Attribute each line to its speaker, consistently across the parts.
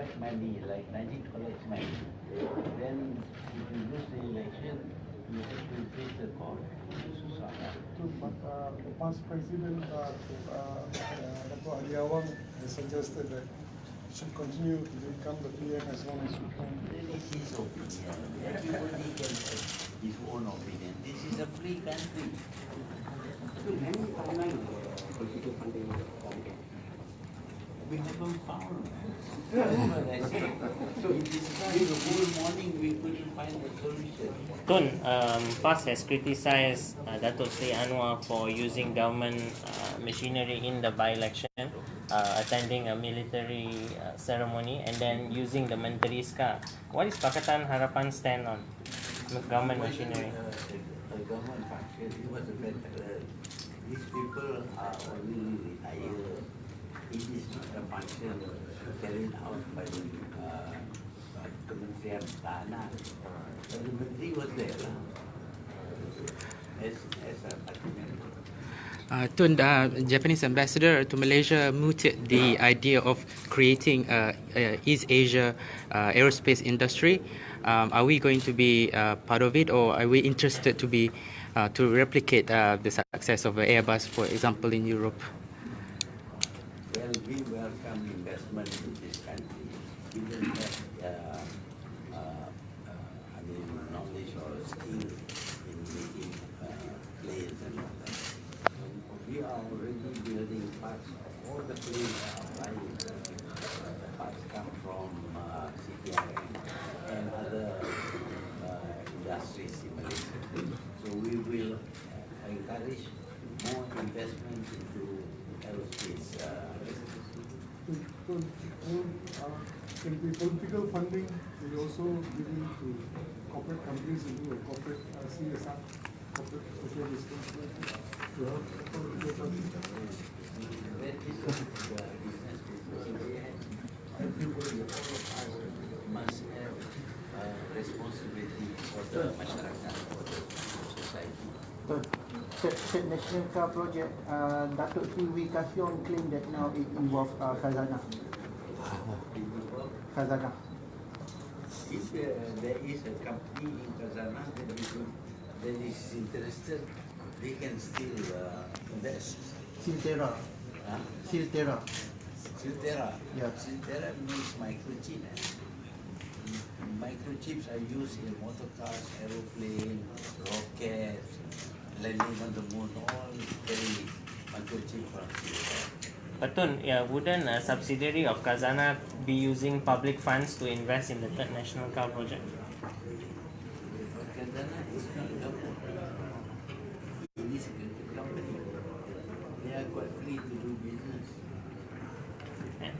Speaker 1: collect money, like Najib collects money. Then if you lose the election, you have to face the court.
Speaker 2: But the past president, Dr. Ali Awang, has suggested that you should continue to become the PM as long as you can.
Speaker 1: Really, his opinion. Everybody can have his own opinion. This is a free country.
Speaker 3: Any timeline political funding?
Speaker 1: We haven't found. So the whole morning we couldn't find a solution.
Speaker 4: Tun, PAS has criticized Datuk Seri Anwar for using government machinery in the by-election, attending a military ceremony and then using the Menteri's car. What is Pakatan Harapan stand on government machinery?
Speaker 1: A government function, it was a better. These people are already retired. It is not a function carried out by the Kementerian Pertahanan. So the Menteri was there as a parliament.
Speaker 5: Tun, Japanese ambassador to Malaysia mooted the idea of creating East Asia aerospace industry. Are we going to be part of it, or are we interested to be to replicate the success of Airbus, for example, in Europe?
Speaker 1: Well, we welcome investment in this country. We don't have knowledge or skill in making planes and all that. We are already building parts. All the planes are flying. The parts come from CPI and other industries in Malaysia. So we will encourage more investment into aerospace.
Speaker 2: Can the political funding be also given to corporate companies to do a corporate CSR, corporate social responsibility to help
Speaker 1: That is a business. Everybody, all of us must have responsibility for the masyarakat, for the society.
Speaker 6: Third National Car Project, Datuk Sri Wee Ka Siong claimed that now it involves Khazanah. Khazanah.
Speaker 1: If there is a company in Kazana that is interested, they can still invest.
Speaker 6: Siltera.
Speaker 1: Huh?
Speaker 6: Siltera.
Speaker 1: Siltera.
Speaker 6: Yeah.
Speaker 1: Siltera makes microchips. Microchips are used in motor cars, aeroplane, rockets, landing on the moon, all very microchip from Siltera.
Speaker 4: But Tun, wouldn't a subsidiary of Khazanah be using public funds to invest in the Third National Car Project?
Speaker 1: Kazana is not a government. It is a company. They are quite free to do business.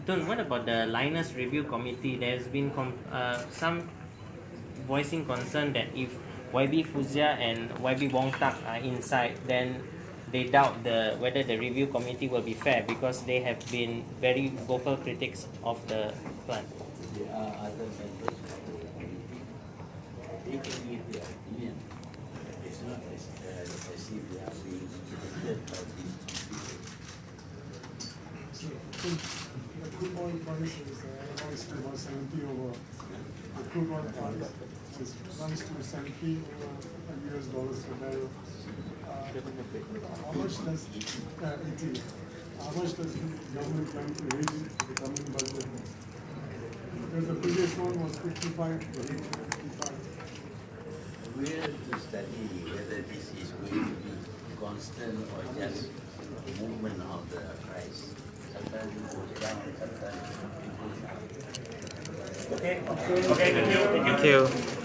Speaker 4: Tun, what about the Linus Review Committee? There's been some voicing concern that if YB Fuzia and YB Wong Tak are inside, then they doubt whether the review committee will be fair because they have been very vocal critics of the plan.
Speaker 1: There are other members of the committee. They can give their opinion. It's not as if they are being limited by these people.
Speaker 2: So, the crude oil price is rise to about 70 over. The crude oil price is rise to 70 over US dollars per barrel. How much does how much does the government plan to raise it for the coming budget? Because the previous one was 55 to 55.
Speaker 1: We have to study whether this is going to be constant or just movement of the price. Sometimes it goes down, sometimes it goes up.
Speaker 4: Okay, thank you.
Speaker 5: Thank you.